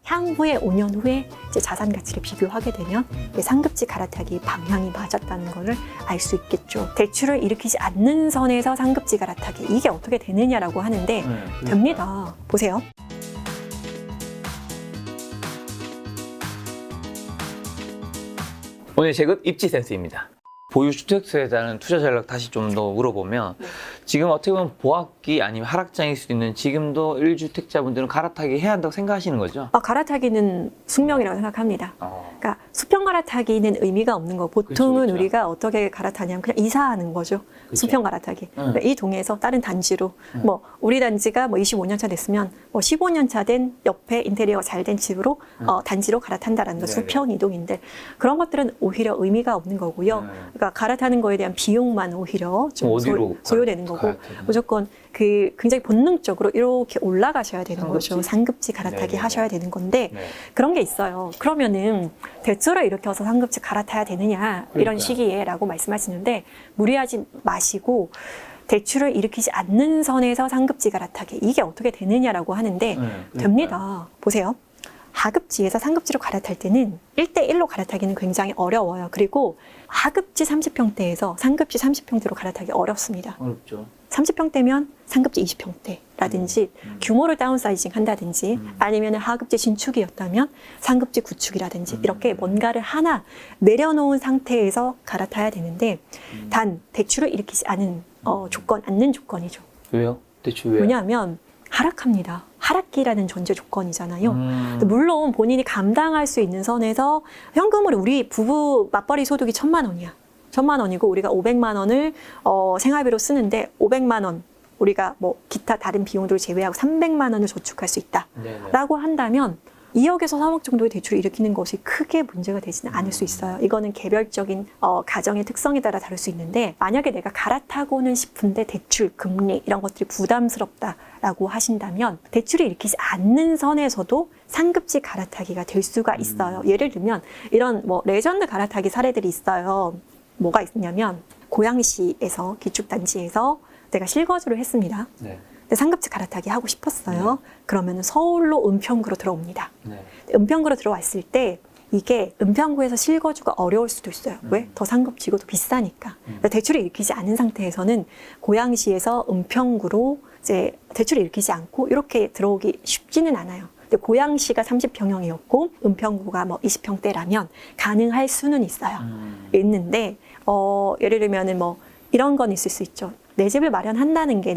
향후에 5년 후에 이제 자산 가치를 비교하게 되면 상급지 갈아타기 방향이 맞았다는 것을 알 수 있겠죠. 대출을 일으키지 않는 선에서 상급지 갈아타기 이게 어떻게 되느냐라고 하는데 됩니다. 보세요. 오늘 책은 입지 센스입니다. 보유주택수에 대한 투자 전략 다시 좀 더 물어보면 지금 어떻게 보면 보합기 아니면 하락장일 수도 있는 지금도 1주택자분들은 갈아타기 해야 한다고 생각하시는 거죠? 갈아타기는 숙명이라고 생각합니다. 그러니까 수평 갈아타기는 의미가 없는 거. 보통은 그렇죠. 우리가 어떻게 갈아타냐면 그냥 이사하는 거죠. 그렇죠. 수평 갈아타기. 그러니까 이 동에서 다른 단지로 뭐 우리 단지가 뭐 25년 차 됐으면 뭐 15년 차 된 옆에 인테리어가 잘 된 집으로 단지로 갈아탄다라는 거 수평 이동인데 그런 것들은 오히려 의미가 없는 거고요. 그러니까 갈아타는 거에 대한 비용만 오히려 좀 소요되는 거고 무조건 그 굉장히 본능적으로 이렇게 올라가셔야 되는 거죠. 상급지 갈아타기 네네네. 하셔야 되는 건데 그런 게 있어요. 그러면은 대출을 일으켜서 상급지 갈아타야 되느냐 이런 시기에라고 말씀하시는데 무리하지 마시고 대출을 일으키지 않는 선에서 상급지 갈아타기 이게 어떻게 되느냐라고 하는데 됩니다. 보세요. 하급지에서 상급지로 갈아탈 때는 1대1로 갈아타기는 굉장히 어려워요. 그리고 하급지 30평대에서 상급지 30평대로 갈아타기 어렵습니다. 어렵죠. 30평대면 상급지 20평대라든지 규모를 다운사이징 한다든지 아니면 하급지 신축이었다면 상급지 구축이라든지 이렇게 뭔가를 하나 내려놓은 상태에서 갈아타야 되는데 단 대출을 일으키지 않는 않는 조건이죠. 왜요? 대출 왜요? 왜냐하면 하락합니다. 하락기라는 전제 조건이잖아요. 물론 본인이 감당할 수 있는 선에서 현금으로 우리 부부 맞벌이 소득이 1,000만 원이야. 1,000만 원이고 우리가 500만 원을 생활비로 쓰는데 500만 원 우리가 뭐 기타 다른 비용들을 제외하고 300만 원을 저축할 수 있다라고 한다면 2억에서 3억 정도의 대출을 일으키는 것이 크게 문제가 되지는 않을 수 있어요. 이거는 개별적인 가정의 특성에 따라 다를 수 있는데 만약에 내가 갈아타고는 싶은데 대출, 금리 이런 것들이 부담스럽다라고 하신다면 대출을 일으키지 않는 선에서도 상급지 갈아타기가 될 수가 있어요. 예를 들면 이런 뭐 레전드 갈아타기 사례들이 있어요. 뭐가 있냐면 고양시에서 기축단지에서 내가 실거주를 했습니다. 근데 상급지 갈아타기 하고 싶었어요. 그러면 서울로 은평구로 들어옵니다. 은평구로 들어왔을 때 이게 은평구에서 실거주가 어려울 수도 있어요. 왜? 더 상급지고 더 비싸니까. 대출을 일으키지 않은 상태에서는 고양시에서 은평구로 이제 대출을 일으키지 않고 이렇게 들어오기 쉽지는 않아요. 근데 고양시가 30평형이었고 은평구가 뭐 20평대라면 가능할 수는 있어요. 있는데 예를 들면은 뭐 이런 건 있을 수 있죠. 내 집을 마련한다는 게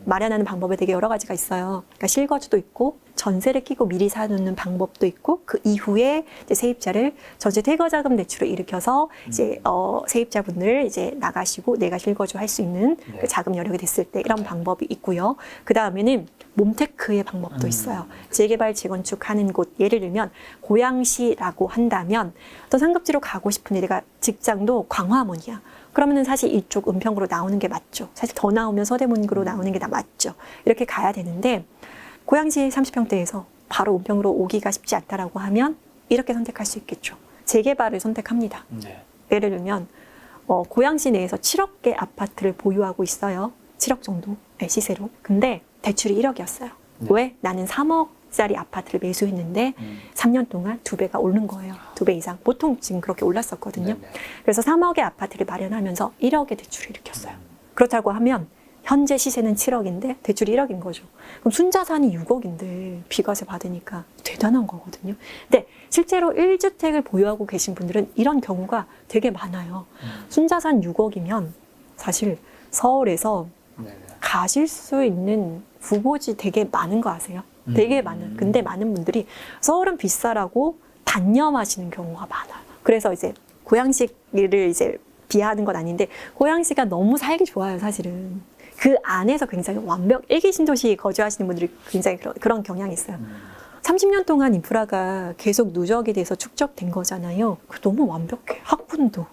마련하는 방법에 되게 여러 가지가 있어요. 그러니까 실거주도 있고 전세를 끼고 미리 사놓는 방법도 있고 그 이후에 이제 세입자를 전세 퇴거자금 대출을 일으켜서 이제 세입자분들 이제 나가시고 내가 실거주 할 수 있는 그 자금 여력이 됐을 때 이런 방법이 있고요. 그 다음에는 몸테크의 방법도 있어요. 재개발 재건축하는 곳 예를 들면 고양시라고 한다면 또 상급지로 가고 싶은데 내가 직장도 광화문이야. 그러면은 사실 이쪽 은평구로 나오는 게 맞죠. 사실 더 나오면 서대문구로 나오는 게 다 맞죠. 이렇게 가야 되는데 고양시 30평대에서 바로 은평구로 오기가 쉽지 않다라고 하면 이렇게 선택할 수 있겠죠. 재개발을 선택합니다. 예를 들면 고양시 내에서 7억개 아파트를 보유하고 있어요. 7억 정도의 시세로. 근데 대출이 1억이었어요. 왜? 나는 3억짜리 아파트를 매수했는데 3년 동안 2배가 오른 거예요. 2배 이상. 보통 지금 그렇게 올랐었거든요. 그래서 3억의 아파트를 마련하면서 1억의 대출을 일으켰어요. 그렇다고 하면 현재 시세는 7억인데 대출이 1억인 거죠. 그럼 순자산이 6억인데 비과세 받으니까 대단한 거거든요. 근데 실제로 1주택을 보유하고 계신 분들은 이런 경우가 되게 많아요. 순자산 6억이면 사실 서울에서 가실 수 있는 후보지 되게 많은 거 아세요? 되게 많은. 근데 많은 분들이 서울은 비싸라고 단념하시는 경우가 많아요. 그래서 이제 고양시를 이제 비하하는 건 아닌데 고양시가 너무 살기 좋아요, 사실은. 그 안에서 굉장히 일기 신도시 거주하시는 분들이 굉장히 그런 경향이 있어요. 30년 동안 인프라가 계속 누적이 돼서 축적된 거잖아요. 너무 완벽해. 학군도,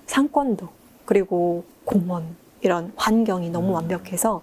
상권도, 그리고 공원, 이런 환경이 너무 완벽해서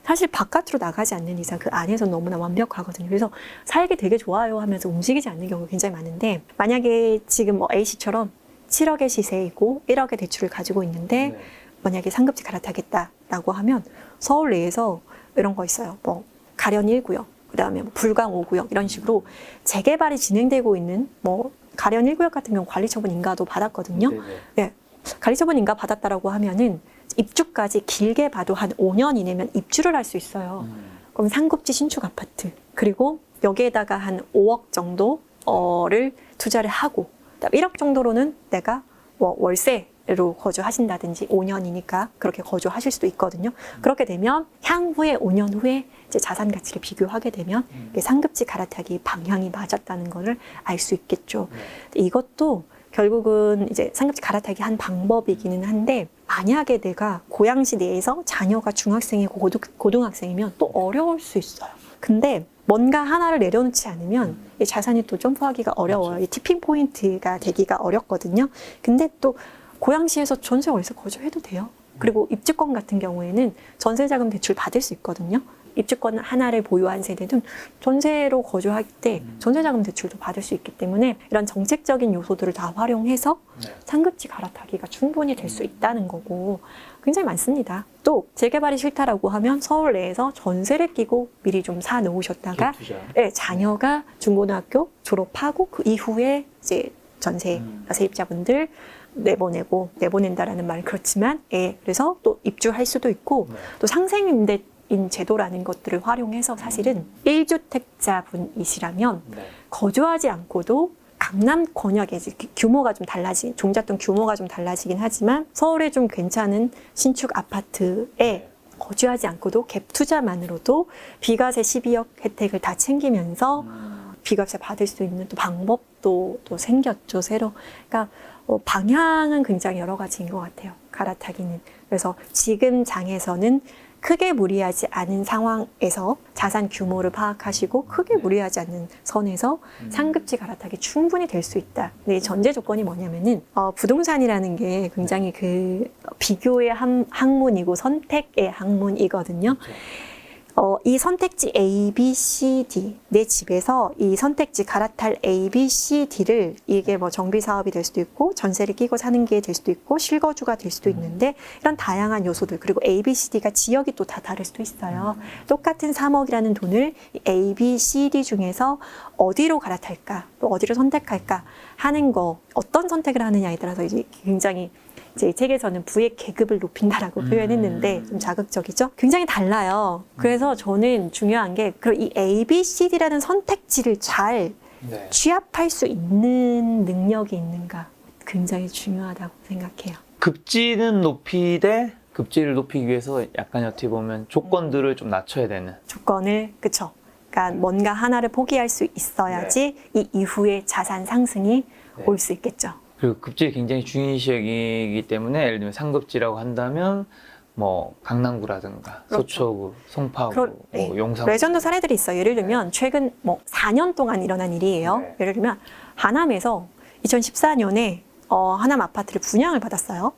사실 바깥으로 나가지 않는 이상 그 안에서 너무나 완벽하거든요. 그래서 살기 되게 좋아요 하면서 움직이지 않는 경우가 굉장히 많은데 만약에 지금 뭐 A씨처럼 7억의 시세이고 1억의 대출을 가지고 있는데 만약에 상급지 갈아타겠다라고 하면 서울 내에서 이런 거 있어요. 뭐 가련 1구역, 그다음에 뭐 불강 5구역 이런 식으로 재개발이 진행되고 있는 뭐 가련 1구역 같은 경우 관리처분 인가도 받았거든요. 네. 관리처분 인가 받았다라고 하면은 입주까지 길게 봐도 한 5년 이내면 입주를 할 수 있어요. 그럼 상급지 신축 아파트 그리고 여기에다가 한 5억 정도를 투자를 하고 1억 정도로는 내가 뭐 월세로 거주하신다든지 5년이니까 그렇게 거주하실 수도 있거든요. 그렇게 되면 향후에 5년 후에 이제 자산 가치를 비교하게 되면 상급지 갈아타기 방향이 맞았다는 것을 알 수 있겠죠. 이것도 결국은 이제 상급지 갈아타기 한 방법이기는 한데 만약에 내가 고양시 내에서 자녀가 중학생이고 고등학생이면 또 어려울 수 있어요. 근데 뭔가 하나를 내려놓지 않으면 이 자산이 또 점프하기가 어려워요. 이 티핑 포인트가 되기가 어렵거든요. 근데 또 고양시에서 전세 월세 거주해도 돼요. 그리고 입주권 같은 경우에는 전세자금 대출 받을 수 있거든요. 입주권 하나를 보유한 세대는 전세로 거주할 때 전세자금 대출도 받을 수 있기 때문에 이런 정책적인 요소들을 다 활용해서 상급지 갈아타기가 충분히 될 수 있다는 거고 굉장히 많습니다. 또 재개발이 싫다라고 하면 서울 내에서 전세를 끼고 미리 좀 사 놓으셨다가 네, 자녀가 중고등학교 졸업하고 그 이후에 이제 전세 세입자분들 내보낸다라는 말은 그렇지만 그래서 또 입주할 수도 있고 또 상생임대 인 제도라는 것들을 활용해서 사실은 1주택자분이시라면 거주하지 않고도 강남 권역의 규모가 좀 종잣돈 규모가 좀 달라지긴 하지만 서울에 좀 괜찮은 신축 아파트에 거주하지 않고도 갭 투자만으로도 비과세 12억 혜택을 다 챙기면서 비과세 받을 수 있는 또 방법도 또 생겼죠, 새로. 그러니까 방향은 굉장히 여러 가지인 것 같아요, 갈아타기는. 그래서 지금 장에서는 크게 무리하지 않은 상황에서 자산 규모를 파악하시고 크게 무리하지 않는 선에서 상급지 갈아타기 충분히 될 수 있다. 근데 전제 조건이 뭐냐면은 부동산이라는 게 굉장히 그 비교의 학문이고 선택의 학문이거든요. 이 선택지 A, B, C, D 내 집에서 이 선택지 갈아탈 A, B, C, D를 이게 뭐 정비 사업이 될 수도 있고 전세를 끼고 사는 게 될 수도 있고 실거주가 될 수도 있는데 이런 다양한 요소들 그리고 A, B, C, D가 지역이 또 다 다를 수도 있어요. 똑같은 3억이라는 돈을 A, B, C, D 중에서 어디로 갈아탈까 또 어디를 선택할까 하는 거 어떤 선택을 하느냐에 따라서 이제 굉장히 제 책에서는 부의 계급을 높인다라고 표현했는데 좀 자극적이죠? 굉장히 달라요. 그래서 저는 중요한 게 이 A, B, C, D라는 선택지를 잘 취합할 수 있는 능력이 있는가 굉장히 중요하다고 생각해요. 급지는 높이되 급지를 높이기 위해서 약간 어떻게 보면 조건들을 좀 낮춰야 되는. 조건을 그쵸. 그러니까 뭔가 하나를 포기할 수 있어야지 이 이후에 자산 상승이 올 수 있겠죠. 그리고 급지를 굉장히 중요시하기 때문에 예를 들면 상급지라고 한다면 뭐 강남구라든가 서초구, 송파구, 용산구 레전드 사례들이 있어요. 예를 들면 최근 뭐 4년 동안 일어난 일이에요. 예를 들면 하남에서 2014년에 하남 아파트를 분양을 받았어요.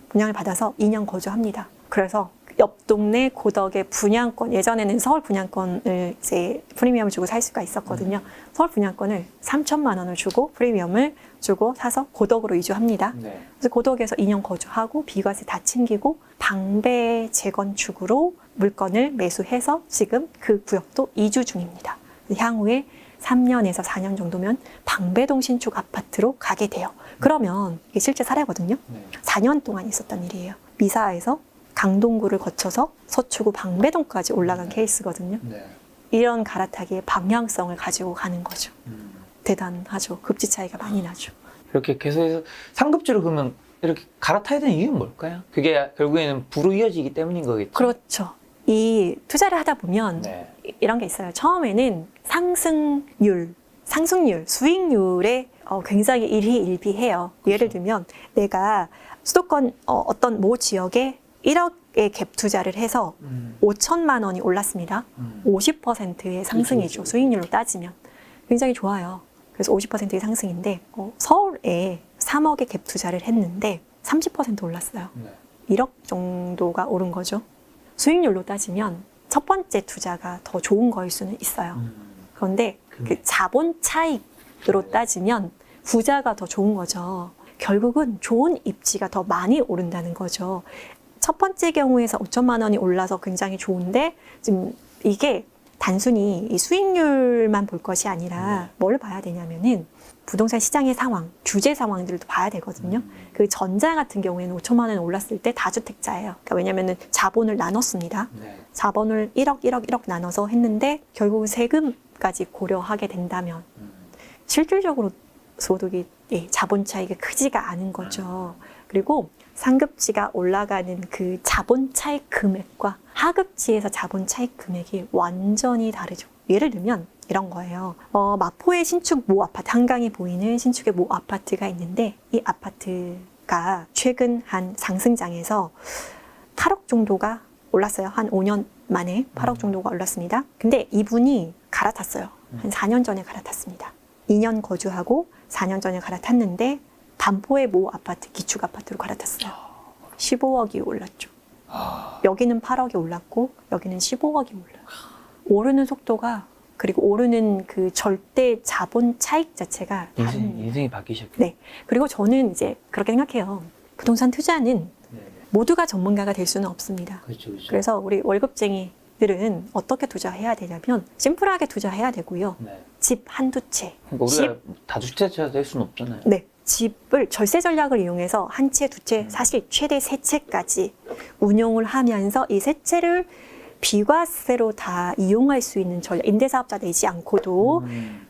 분양을 받아서 2년 거주합니다. 그래서 옆 동네 고덕의 분양권, 예전에는 서울 분양권을 이제 프리미엄을 주고 살 수가 있었거든요. 서울 분양권을 3천만 원을 주고 프리미엄을 주고 사서 고덕으로 이주합니다. 그래서 고덕에서 2년 거주하고 비과세 다 챙기고 방배 재건축으로 물건을 매수해서 지금 그 구역도 이주 중입니다. 향후에 3년에서 4년 정도면 방배동 신축 아파트로 가게 돼요. 그러면 이게 실제 사례거든요. 4년 동안 있었던 일이에요. 미사에서 강동구를 거쳐서 서초구 방배동까지 올라간 케이스거든요. 이런 갈아타기의 방향성을 가지고 가는 거죠. 대단하죠. 급지 차이가 많이 나죠. 이렇게 계속해서 상급지로 그러면 이렇게 갈아타야 되는 이유는 뭘까요? 그게 결국에는 부로 이어지기 때문인 거겠죠? 그렇죠. 이 투자를 하다 보면 이런 게 있어요. 처음에는 상승률, 수익률에 굉장히 일희일비해요. 예를 들면 내가 수도권 어떤 모 지역에 1억의 갭 투자를 해서 5천만 원이 올랐습니다. 50%의 상승이죠. 수익률로 따지면. 굉장히 좋아요. 그래서 50%의 상승인데 서울에 3억의 갭 투자를 했는데 30% 올랐어요. 1억 정도가 오른 거죠. 수익률로 따지면 첫 번째 투자가 더 좋은 거일 수는 있어요. 그런데 그 자본 차익으로 따지면 부자가 더 좋은 거죠. 결국은 좋은 입지가 더 많이 오른다는 거죠. 첫 번째 경우에서 5천만 원이 올라서 굉장히 좋은데 지금 이게 단순히 이 수익률만 볼 것이 아니라 뭘 봐야 되냐면은 부동산 시장의 상황, 규제 상황들도 봐야 되거든요. 그 전자 같은 경우에는 5천만 원 올랐을 때 다주택자예요. 그러니까 왜냐면은 자본을 나눴습니다. 자본을 1억 나눠서 했는데 결국 세금까지 고려하게 된다면 실질적으로 소득이 자본 차익이 크지가 않은 거죠. 그리고 상급지가 올라가는 그 자본 차익 금액과 하급지에서 자본 차익 금액이 완전히 다르죠. 예를 들면 이런 거예요. 마포의 신축 모 아파트, 한강이 보이는 신축의 모 아파트가 있는데 이 아파트가 최근 한 상승장에서 8억 정도가 올랐어요. 한 5년 만에 8억 정도가 올랐습니다. 근데 이분이 갈아탔어요. 한 4년 전에 갈아탔습니다. 2년 거주하고 4년 전에 갈아탔는데 반포의 모 아파트, 기축 아파트로 갈아탔어요. 15억이 올랐죠. 여기는 8억이 올랐고 여기는 15억이 올라요. 오르는 속도가 그리고 오르는 그 절대 자본 차익 자체가 인생이 바뀌셨겠네요. 네. 그리고 저는 이제 그렇게 생각해요. 부동산 투자는 모두가 전문가가 될 수는 없습니다. 그렇죠. 그래서 우리 월급쟁이들은 어떻게 투자해야 되냐면 심플하게 투자해야 되고요. 집 한두 채. 그러니까 우리가 다주택자 될 수는 없잖아요. 네. 집을 절세 전략을 이용해서 한 채, 두 채, 사실 최대 세 채까지 운용을 하면서 이 세 채를 비과세로 다 이용할 수 있는 전략, 임대사업자 내지 않고도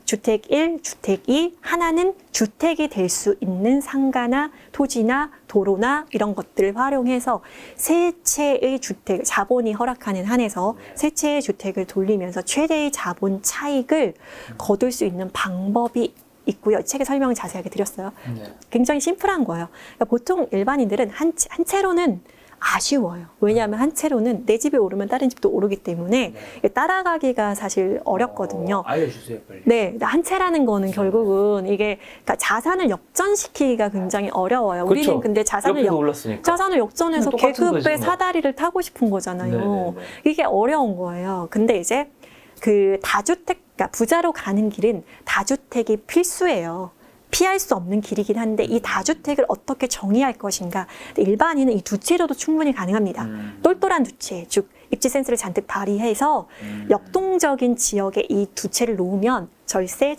주택 1, 주택 2, 하나는 주택이 될 수 있는 상가나 토지나 도로나 이런 것들을 활용해서 세 채의 주택, 자본이 허락하는 한에서 세 채의 주택을 돌리면서 최대의 자본 차익을 거둘 수 있는 방법이 있고요. 책에 설명을 자세하게 드렸어요. 굉장히 심플한 거예요. 그러니까 보통 일반인들은 한 채로는 아쉬워요. 왜냐하면 한 채로는 내 집이 오르면 다른 집도 오르기 때문에 따라가기가 사실 어렵거든요. 알려주세요, 빨리. 네, 한 채라는 거는 결국은 이게 그러니까 자산을 역전시키기가 굉장히 어려워요. 우리는 그렇죠. 근데 자산을 역전해서 계급의 사다리를 타고 싶은 거잖아요. 이게 어려운 거예요. 근데 이제 그 다주택, 그러니까 부자로 가는 길은 다주택이 필수예요. 피할 수 없는 길이긴 한데 이 다주택을 어떻게 정의할 것인가. 일반인은 이 두 채로도 충분히 가능합니다. 똘똘한 두 채, 즉 입지 센스를 잔뜩 발휘해서 역동적인 지역에 이 두 채를 놓으면 절세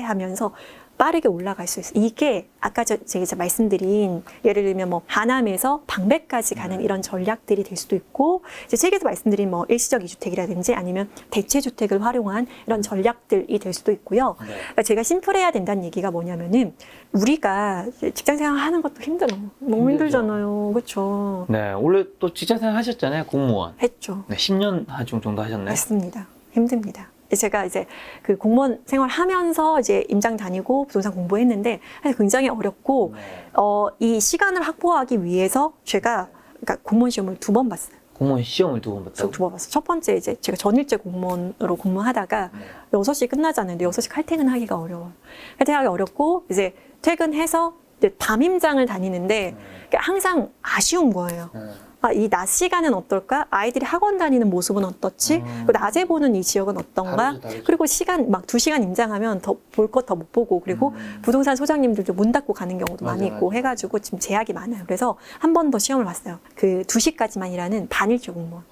하면서 빠르게 올라갈 수 있어요. 이게 아까 제가 말씀드린 예를 들면 뭐 하남에서 방배까지 가는 이런 전략들이 될 수도 있고 이제 책에서 말씀드린 뭐 일시적 2주택이라든지 아니면 대체주택을 활용한 이런 전략들이 될 수도 있고요. 그러니까 제가 심플해야 된다는 얘기가 뭐냐면은 우리가 직장생활 하는 것도 힘들어요. 너무 힘들잖아요. 그렇죠. 네, 원래 또 직장생활 하셨잖아요, 공무원. 했죠. 네, 10년 정도 하셨나요? 했습니다. 힘듭니다. 제가 이제 그 공무원 생활하면서 이제 임장 다니고 부동산 공부했는데 사실 굉장히 어렵고 이 시간을 확보하기 위해서 제가 그러니까 공무원 시험을 2번 봤어요. 공무원 시험을 2번 봤다고? 2번 봤어요. 첫 번째 이제 제가 전일제 공무원으로 근무하다가 6시 끝나잖아요. 근데 6시 칼퇴근하기가 어려워요. 칼퇴하기 어렵고 이제 퇴근해서 이제 밤임장을 다니는데 항상 아쉬운 거예요. 이 낮 시간은 어떨까? 아이들이 학원 다니는 모습은 어떻지? 그리고 낮에 보는 이 지역은 어떤가? 다르죠. 그리고 시간 막 2시간 임장하면 더 볼 것 더 못 보고 그리고 부동산 소장님들도 문 닫고 가는 경우도 많이 있고 해가지고 지금 제약이 많아요. 그래서 한 번 더 시험을 봤어요. 그 2시까지만 일하는 단일제 공무원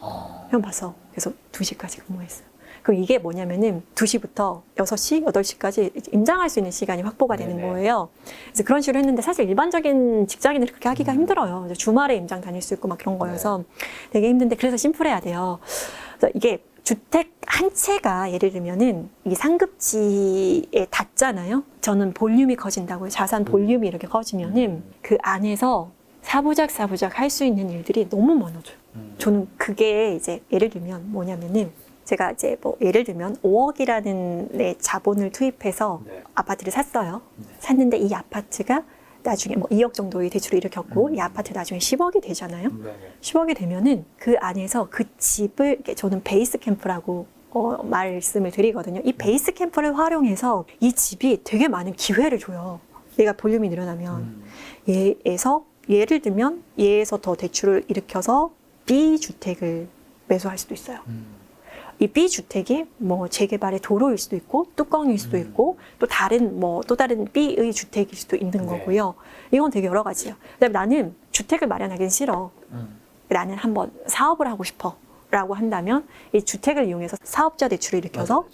시험 봐서 그래서 2시까지 근무했어요. 그럼 이게 뭐냐면은 2시부터 6시, 8시까지 임장할 수 있는 시간이 확보가 되는 거예요. 그래서 그런 식으로 했는데 사실 일반적인 직장인은 그렇게 하기가 힘들어요. 주말에 임장 다닐 수 있고 막 그런 거여서 되게 힘든데 그래서 심플해야 돼요. 그래서 이게 주택 한 채가 예를 들면은 이 상급지에 닿잖아요. 저는 볼륨이 커진다고요. 자산 볼륨이 이렇게 커지면은 그 안에서 사부작 할 수 있는 일들이 너무 많아져요. 저는 그게 이제 예를 들면 뭐냐면은 제가 이제 뭐 예를 들면 5억이라는 자본을 투입해서 아파트를 샀어요. 샀는데 이 아파트가 나중에 뭐 2억 정도의 대출을 일으켰고 이 아파트 나중에 10억이 되잖아요. 10억이 되면은 그 안에서 그 집을 저는 베이스 캠프라고 말씀을 드리거든요. 이 베이스 캠프를 활용해서 이 집이 되게 많은 기회를 줘요. 얘가 볼륨이 늘어나면 얘에서 예를 들면 얘에서 더 대출을 일으켜서 B 주택을 매수할 수도 있어요. 이 B 주택이 뭐 재개발의 도로일 수도 있고 뚜껑일 수도 있고 또 다른 B의 주택일 수도 있는 거고요. 이건 되게 여러 가지예요. 그다음에 나는 주택을 마련하기는 싫어. 나는 한번 사업을 하고 싶어. 라고 한다면 이 주택을 이용해서 사업자 대출을 일으켜서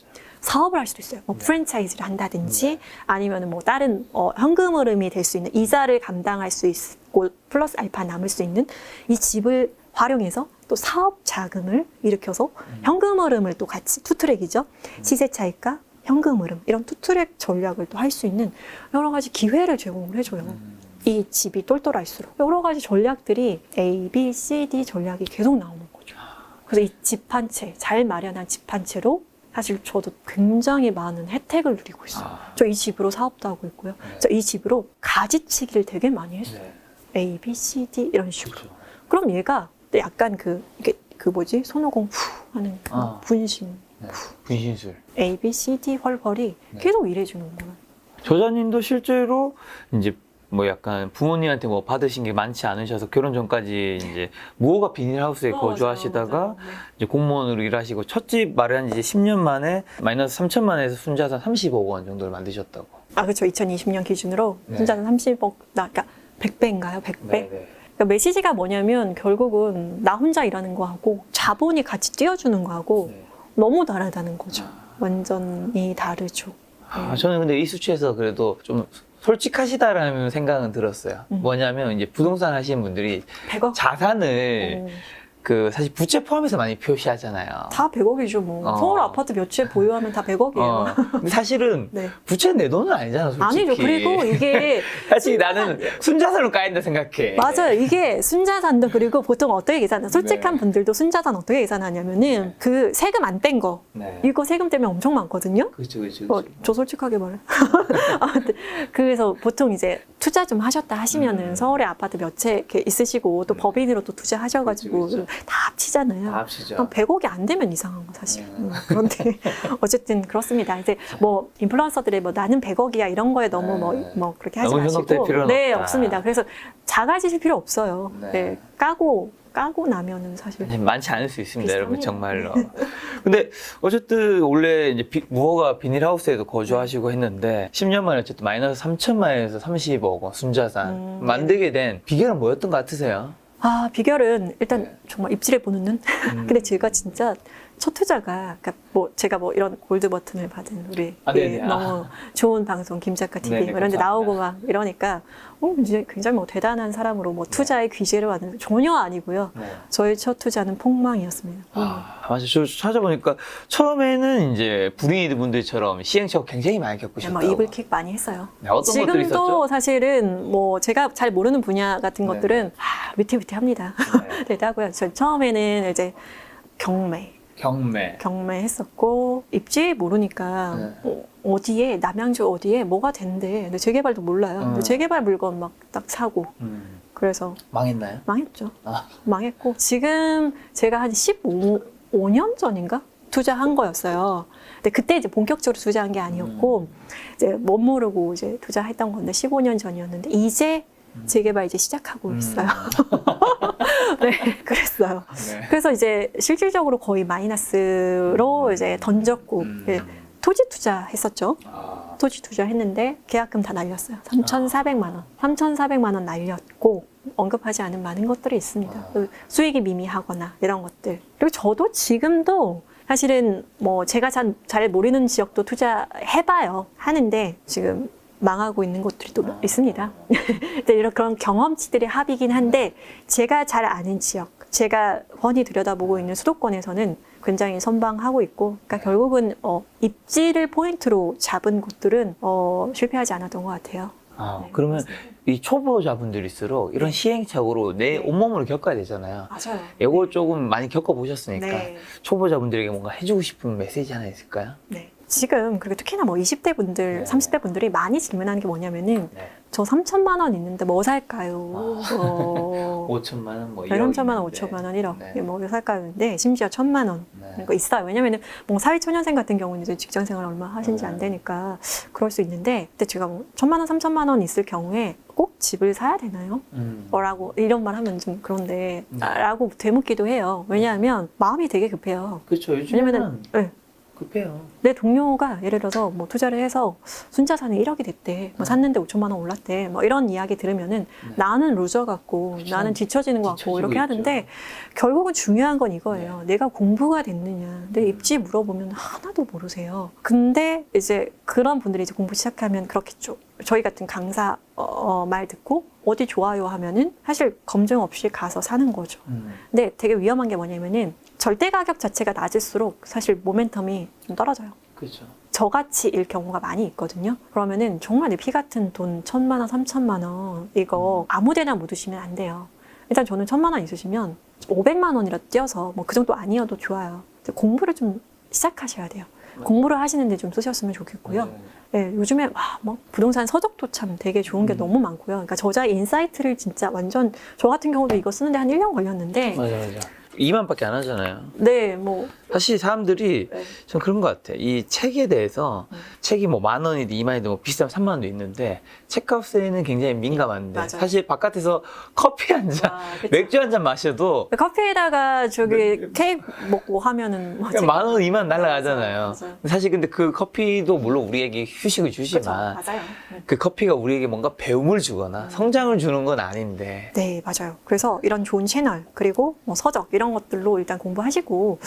사업을 할 수도 있어요. 뭐 프랜차이즈를 한다든지 아니면 뭐 다른 현금 흐름이 될 수 있는 이자를 감당할 수 있고 플러스 알파 남을 수 있는 이 집을 활용해서 또 사업 자금을 일으켜서 현금 흐름을 또 같이 투트랙이죠. 시세 차익과 현금 흐름 이런 투트랙 전략을 또 할 수 있는 여러 가지 기회를 제공을 해줘요. 이 집이 똘똘할수록 여러 가지 전략들이 A, B, C, D 전략이 계속 나오는 거죠. 그래서 이 집 한 채, 잘 마련한 집 한 채로 사실 저도 굉장히 많은 혜택을 누리고 있어요. 저 이 집으로 사업도 하고 있고요. 저 이 집으로 가지치기를 되게 많이 했어요. A, B, C, D 이런 식으로. 그렇죠. 그럼 얘가 약간 이게 뭐지? 손오공 후 하는 분신. 분신술. A, B, C, D 헐헐이 계속 일해주는 거예요. 저자님도 실제로 이제 뭐 약간 부모님한테 뭐 받으신 게 많지 않으셔서 결혼 전까지 이제 무허가 비닐하우스에 거주하시다가 맞아요. 이제 공무원으로 일하시고 첫 집 마련 이제 10년 만에 마이너스 3천만 원에서 순자산 30억 원 정도를 만드셨다고. 아, 그렇죠. 2020년 기준으로 순자산 30억, 그러니까 100배인가요? 100배? 그러니까 메시지가 뭐냐면 결국은 나 혼자 일하는 거하고 자본이 같이 띄워주는 거하고 너무 다르다는 거죠. 완전히 다르죠. 저는 근데 이 수치에서 그래도 좀 솔직하시다라는 생각은 들었어요. 뭐냐면 이제 부동산 하시는 분들이 100억? 자산을 그 사실 부채 포함해서 많이 표시하잖아요. 다 100억이죠 뭐. 서울 아파트 몇 채 보유하면 다 100억이에요. 근데 사실은 네. 부채 내 돈은 아니잖아, 솔직히. 아니죠. 그리고 이게 사실 나는 순자산으로 까인다 생각해. 맞아요. 이게 순자산도 그리고 보통 어떻게 계산해요? 솔직한 분들도 순자산 어떻게 계산하냐면은 그 세금 안 뗀 거 이거 세금 때문에 엄청 많거든요. 그렇죠. 저 솔직하게 말해. 아무튼 그래서 보통 이제 투자 좀 하셨다 하시면은 서울에 아파트 몇 채 이렇게 있으시고 또 법인으로 또 투자하셔가지고 다 합치잖아요. 다 합치죠. 한 100억이 안 되면 이상한 거 사실. 그런데 어쨌든 그렇습니다. 이제 뭐 인플루언서들의 뭐 나는 100억이야 이런 거에 너무 뭐 그렇게 하지 너무 마시고. 현혹될 필요는 네, 없다. 없습니다. 그래서 작아지실 필요 없어요. 네. 네, 까고 나면은 사실 많지 않을 수 있습니다, 여러분, 비슷합니다. 정말로. 근데 어쨌든 원래 이제 무허가 비닐하우스에도 거주하시고 했는데 10년 만에 어쨌든 마이너스 3천만 원에서 30억 원 순자산 만들게 된 비결은 뭐였던 것 같으세요? 아, 비결은 일단 정말 입질에 보는 눈. 근데 제가 진짜 첫 투자가, 그러니까 뭐 제가 뭐 이런 골드 버튼을 받은 우리 너무 좋은 방송 김 작가 TV 네네, 뭐 이런 데 감사합니다. 나오고 막 이러니까 이제 굉장히 뭐 대단한 사람으로 뭐 투자의 귀재를 받는 전혀 아니고요. 저의 첫 투자는 폭망이었습니다. 맞아요. 저 찾아보니까 처음에는 이제 불이익 분들처럼 시행착오 굉장히 많이 뭐 겪으셨다고. 이불킥 많이 했어요. 네, 어떤 것들이 있었죠? 지금도 사실은 뭐 제가 잘 모르는 분야 같은 네. 것들은 위태위태합니다. 되다고요. 저 처음에는 이제 경매 했었고 입지 모르니까 어디에 남양주 어디에 뭐가 된대. 근데 재개발도 몰라요. 근데 재개발 물건 막 딱 사고 그래서 망했나요? 망했죠. 망했고 지금 제가 한 15년 전인가 투자한 거였어요. 근데 그때 이제 본격적으로 투자한 게 아니었고 이제 못 모르고 이제 투자했던 건데 15년 전이었는데 이제 재개발 이제 시작하고 있어요. 네, 그랬어요. 그래서 이제 실질적으로 거의 마이너스로 이제 던졌고 토지 투자했었죠. 토지 투자했는데 계약금 다 날렸어요. 3,400만 원. 3,400만 원 날렸고 언급하지 않은 많은 것들이 있습니다. 수익이 미미하거나 이런 것들. 그리고 저도 지금도 사실은 뭐 제가 잘 모르는 지역도 투자해봐요. 하는데 지금 망하고 있는 곳들이 또 있습니다. 이런 그런 경험치들의 합이긴 한데 제가 잘 아는 지역, 제가 훤히 들여다보고 있는 수도권에서는 굉장히 선방하고 있고, 그러니까 결국은 입지를 포인트로 잡은 곳들은 실패하지 않았던 것 같아요. 네, 그러면 그렇습니다. 이 초보자분들일수록 이런 시행착오로 내 온몸으로 겪어야 되잖아요. 맞아요. 이거 조금 많이 겪어보셨으니까 네. 초보자분들에게 뭔가 해주고 싶은 메시지 하나 있을까요? 네. 지금 그리고 특히나 뭐 20대 분들, 30대 분들이 많이 질문하는 게 뭐냐면은 저 3천만 원 있는데 뭐 살까요? 5천만 원, 뭐 3천만 원, 5천만 원, 1억 뭐 살까요? 근데 심지어 1,000만 원 이거 있어요. 왜냐면은 뭐 사회초년생 같은 경우는 이제 직장 생활 얼마 하신지 안 되니까 그럴 수 있는데, 근데 제가 뭐 1,000만 원, 3천만 원 있을 경우에 꼭 집을 사야 되나요? 라고 이런 말 하면 좀 그런데 라고 되묻기도 해요. 왜냐하면 마음이 되게 급해요. 그렇죠. 요즘에는 왜냐면은 급해요. 내 동료가 예를 들어서 뭐 투자를 해서 순자산이 1억이 됐대, 뭐 샀는데 5천만 원 올랐대, 뭐 이런 이야기 들으면은 나는 루저 같고 그쵸. 나는 뒤처지는 것 같고 뒤처지고 이렇게 있죠. 하는데 결국은 중요한 건 이거예요. 내가 공부가 됐느냐. 내 입지 물어보면 하나도 모르세요. 근데 이제 그런 분들이 이제 공부 시작하면 그렇겠죠. 저희 같은 강사 말 듣고 어디 좋아요 하면은 사실 검증 없이 가서 사는 거죠. 근데 되게 위험한 게 뭐냐면은 절대 가격 자체가 낮을수록 사실 모멘텀이 좀 떨어져요. 그렇죠. 저가치일 경우가 많이 있거든요. 그러면은 정말 내 피 같은 돈 1,000만 원, 3,000만 원 이거 아무데나 묻으시면 안 돼요. 일단 저는 1,000만 원 있으시면 500만 원이라도 떼어서 뭐 그 정도 아니어도 좋아요. 공부를 좀 시작하셔야 돼요. 공부를 하시는데 좀 쓰셨으면 좋겠고요. 네, 요즘에 뭐 부동산 서적도 참 되게 좋은 게 너무 많고요. 그러니까 저자의 인사이트를 진짜 완전 저 같은 경우도 이거 쓰는데 한 1년 걸렸는데 맞아. 2만밖에 안 하잖아요. 네, 뭐 사실 사람들이 네. 전 그런 것 같아. 이 책에 대해서 책이 뭐 10,000원이든 20,000원이든 뭐 비싸면 30,000원도 있는데 책값에는 굉장히 민감한데 맞아요. 사실 바깥에서 커피 한 잔, 그쵸. 맥주 한 잔 마셔도 커피에다가 저기 케이크 먹고 하면은 뭐 그냥 10,000원, 20,000원 날라가잖아요. 맞아요. 사실 근데 그 커피도 물론 우리에게 휴식을 그렇죠. 주지만 맞아요. 그 커피가 우리에게 뭔가 배움을 주거나 성장을 주는 건 아닌데 네, 맞아요. 그래서 이런 좋은 채널 그리고 뭐 서적 이런 것들로 일단 공부하시고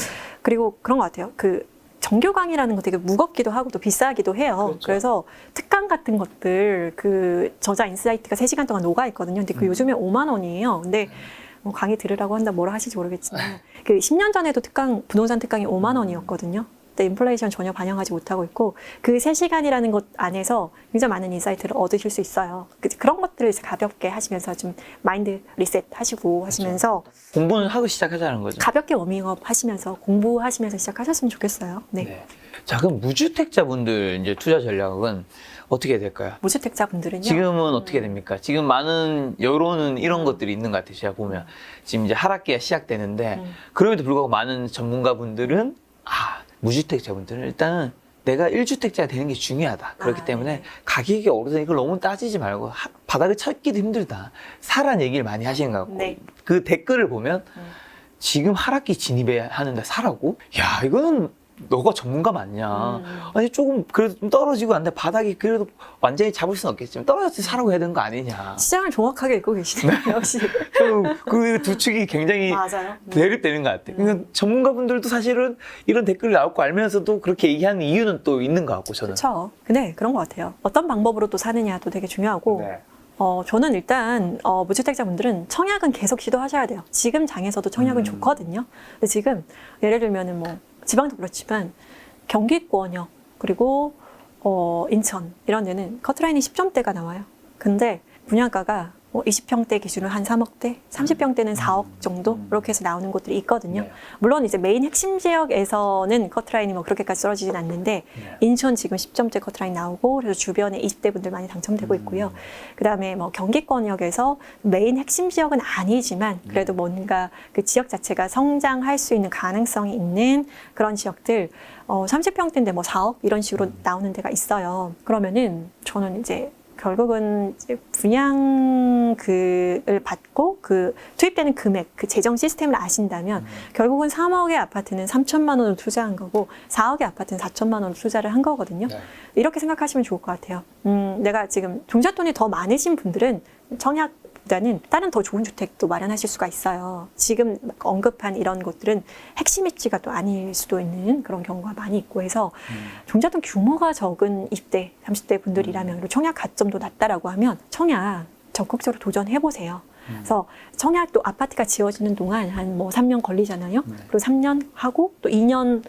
그리고 그런 것 같아요. 그 정규 강의라는 거 되게 무겁기도 하고 또 비싸기도 해요. 그렇죠. 그래서 특강 같은 것들 그 저자 인사이트가 3시간 동안 녹아 있거든요. 근데 그 요즘에 5만 원이에요. 근데 뭐 강의 들으라고 한다 뭐라 하실지 모르겠지만 그 10년 전에도 부동산 특강이 5만 원이었거든요. 근데 인플레이션 전혀 반영하지 못하고 있고 그 3시간이라는 것 안에서 굉장히 많은 인사이트를 얻으실 수 있어요. 그런 것들을 이제 가볍게 하시면서 좀 마인드 리셋 하시고 하시면서 공부는 하고 시작하자는 거죠. 가볍게 워밍업 하시면서 공부하시면서 시작하셨으면 좋겠어요. 네. 자, 그럼 무주택자분들 이제 투자 전략은 어떻게 될까요? 무주택자분들은요. 지금은 어떻게 됩니까? 지금 많은 여론은 이런 것들이 있는 것 같아요. 제가 보면 지금 이제 하락기가 시작되는데 그럼에도 불구하고 많은 전문가분들은 무주택자분들은 일단은 내가 1주택자가 되는 게 중요하다. 그렇기 때문에 네. 가격이 오르다 이걸 너무 따지지 말고 바닥을 찾기도 힘들다. 사라는 얘기를 많이 하시는 것 같고 네. 그 댓글을 보면 지금 하락기 진입해 하는데 사라고? 야, 이거는 너가 전문가 맞냐? 아니 조금 그래도 좀 떨어지고 한데 바닥이 그래도 완전히 잡을 수는 없겠지만 떨어졌을 때 사라고 해야 되는 거 아니냐? 시장을 정확하게 읽고 계시네요. 역시. 그 두 축이 굉장히 맞아요. 대립되는 것 같아요. 그러니까 전문가분들도 사실은 이런 댓글을 나올 거 알면서도 그렇게 얘기하는 이유는 또 있는 것 같고 저는. 그렇죠. 근데 그런 것 같아요. 어떤 방법으로 또 사느냐도 되게 중요하고 네. 저는 일단 무주택자분들은 청약은 계속 시도하셔야 돼요. 지금 장에서도 청약은 좋거든요. 근데 지금 예를 들면은 뭐 지방도 그렇지만 경기권역 그리고 인천 이런 데는 커트라인이 10점대가 나와요. 근데 분양가가 뭐 20평대 기준으로 한 3억대, 30평대는 4억 정도 이렇게 해서 나오는 곳들이 있거든요. 네. 물론 이제 메인 핵심 지역에서는 커트라인이 뭐 그렇게까지 떨어지진 않는데 인천 지금 10점대 커트라인 나오고 그래서 주변에 20대 분들 많이 당첨되고 있고요. 그다음에 뭐 경기권역에서 메인 핵심 지역은 아니지만 그래도 뭔가 그 지역 자체가 성장할 수 있는 가능성이 있는 그런 지역들 30평대인데 뭐 4억 이런 식으로 나오는 데가 있어요. 그러면은 저는 이제 결국은 이제 분양을 받고 그 투입되는 금액, 그 재정 시스템을 아신다면 결국은 3억의 아파트는 3천만 원을 투자한 거고 4억의 아파트는 4천만 원을 투자를 한 거거든요. 네. 이렇게 생각하시면 좋을 것 같아요. 내가 지금 종잣돈이 더 많으신 분들은 청약보다는 다른 더 좋은 주택도 마련하실 수가 있어요. 지금 언급한 이런 곳들은 핵심 입지가 또 아닐 수도 있는 그런 경우가 많이 있고 해서 종잣돈 규모가 적은 20대, 30대 분들이라면 그리고 청약 가점도 낮다라고 하면 청약 적극적으로 도전해보세요. 그래서 청약도 아파트가 지어지는 동안 한 뭐 3년 걸리잖아요. 그리고 3년 하고 또 2년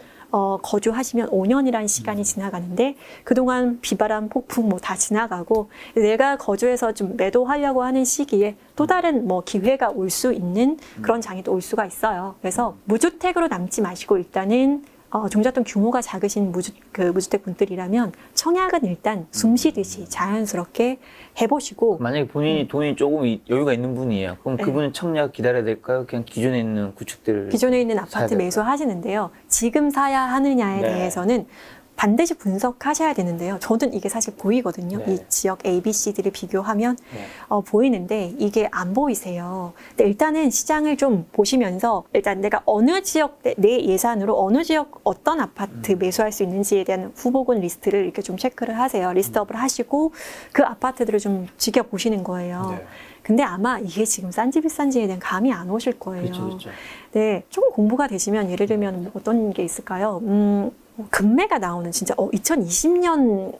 거주하시면 5년이라는 시간이 지나가는데 그동안 비바람, 폭풍 뭐 다 지나가고 내가 거주해서 좀 매도하려고 하는 시기에 또 다른 뭐 기회가 올 수 있는 그런 장이 또 올 수가 있어요. 그래서 무주택으로 남지 마시고 일단은 종잣돈 규모가 작으신 무주택 분들이라면 청약은 일단 숨 쉬듯이 자연스럽게 해보시고 만약에 본인이 돈이 조금 여유가 있는 분이에요. 그럼 네. 그분은 청약 기다려야 될까요? 그냥 기존에 있는 구축들을 기존에 있는 사야 아파트 될까요? 매수하시는데요. 지금 사야 하느냐에 네. 대해서는 반드시 분석하셔야 되는데요. 저는 이게 사실 보이거든요. 네. 이 지역 A, B, C들을 비교하면 네. 보이는데 이게 안 보이세요. 근데 일단은 시장을 좀 보시면서 일단 내가 어느 지역 내 예산으로 어느 지역 어떤 아파트 매수할 수 있는지에 대한 후보군 리스트를 이렇게 좀 체크를 하세요. 리스트업을 하시고 그 아파트들을 좀 지켜보시는 거예요. 네. 근데 아마 이게 지금 싼지 비싼지에 대한 감이 안 오실 거예요. 그렇죠, 그렇죠. 네, 조금 공부가 되시면 예를 들면 뭐 어떤 게 있을까요? 금매가 나오는 진짜 2020년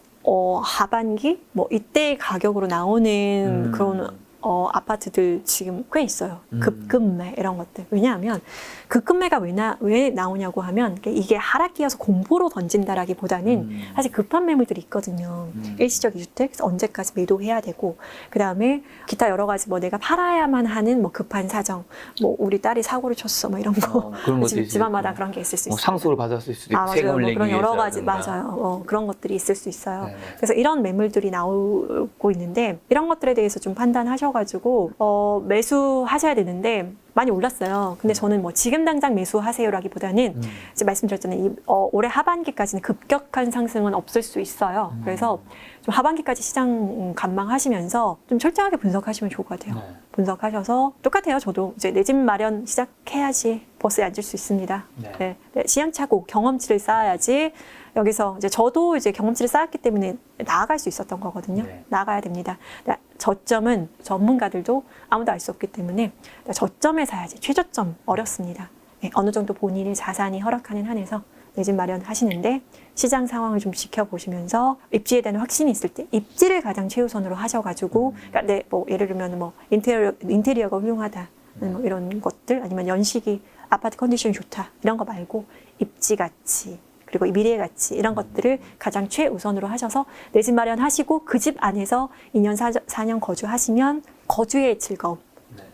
하반기 뭐 이때 가격으로 나오는 그런 아파트들 지금 꽤 있어요. 급매 이런 것들. 왜냐하면 급매가 왜 나오냐고 하면 이게 하락기여서 공보로 던진다라기보다는 사실 급한 매물들이 있거든요. 일시적 이주택 언제까지 매도해야 되고 그 다음에 기타 여러 가지 뭐 내가 팔아야만 하는 뭐 급한 사정, 뭐 우리 딸이 사고를 쳤어, 뭐 이런 거 그런 것도 집안마다 그런 게 있을 수 있어요. 상속을 받았을 수도 있고 맞아요. 세금을 뭐 내기 그런 위해서 여러 가지 맞아요. 그런 것들이 있을 수 있어요. 네네. 그래서 이런 매물들이 나오고 있는데 이런 것들에 대해서 좀 판단하셔가지고 매수하셔야 되는데 많이 올랐어요. 근데 저는 뭐 지금 당장 매수하세요라기보다는 이제 말씀드렸잖아요. 올해 하반기까지는 급격한 상승은 없을 수 있어요. 그래서 좀 하반기까지 시장 관망하시면서 좀 철저하게 분석하시면 좋을 것 같아요. 네. 분석하셔서 똑같아요. 저도 이제 내 집 마련 시작해야지 버스에 앉을 수 있습니다. 네. 네, 시행착오 경험치를 쌓아야지 여기서 이제 저도 이제 경험치를 쌓았기 때문에 나아갈 수 있었던 거거든요. 네. 나아가야 됩니다. 저점은 전문가들도 아무도 알 수 없기 때문에 저점에 사야지. 최저점 어렵습니다. 네, 어느 정도 본인의 자산이 허락하는 한에서 내 집 마련하시는데 시장 상황을 좀 지켜보시면서 입지에 대한 확신이 있을 때 입지를 가장 최우선으로 하셔가지고 그러니까 뭐 예를 들면 뭐 인테리어가 훌륭하다 뭐 이런 것들 아니면 연식이 아파트 컨디션이 좋다 이런 거 말고 입지 가치 그리고 미래 가치 이런 것들을 가장 최우선으로 하셔서 내 집 마련하시고 그 집 안에서 2년 4년 거주하시면 거주의 즐거움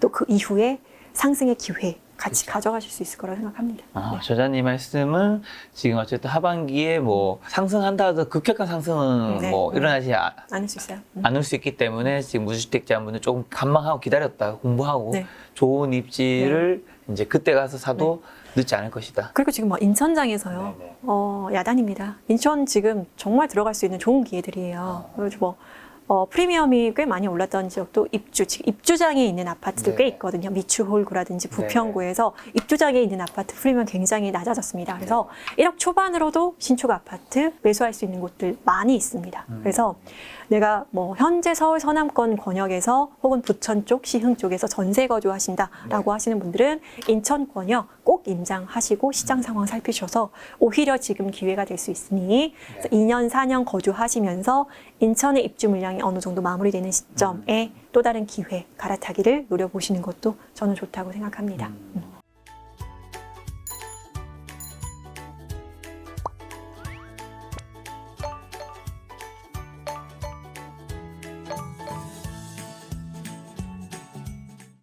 또 그 이후에 상승의 기회 같이 가져가실 수 있을 거라고 생각합니다. 네. 저자님 말씀은 지금 어쨌든 하반기에 뭐 상승한다 하더라도 급격한 상승은 네. 뭐 일어나지 않을 수 있어요. 않을 수 있기 때문에 지금 무주택자분들 조금 간망하고 기다렸다가 공부하고 네. 좋은 입지를 이제 그때 가서 사도 늦지 않을 것이다. 그리고 지금 뭐 인천장에서요. 네네. 야단입니다. 인천 지금 정말 들어갈 수 있는 좋은 기회들이에요. 그리고 뭐 프리미엄이 꽤 많이 올랐던 지역도 입주장에 있는 아파트들 꽤 네. 있거든요. 미추홀구라든지 부평구에서 입주장에 있는 아파트 프리미엄 굉장히 낮아졌습니다. 그래서 1억 초반으로도 신축 아파트 매수할 수 있는 곳들 많이 있습니다. 그래서 내가 뭐 현재 서울 서남권 권역에서 혹은 부천 쪽, 시흥 쪽에서 전세 거주하신다라고 하시는 분들은 인천권역 꼭 임장하시고 시장 상황 살피셔서 오히려 지금 기회가 될 수 있으니 2년, 4년 거주하시면서 인천의 입주 물량이 어느 정도 마무리되는 시점에 또 다른 기회, 갈아타기를 노려보시는 것도 저는 좋다고 생각합니다.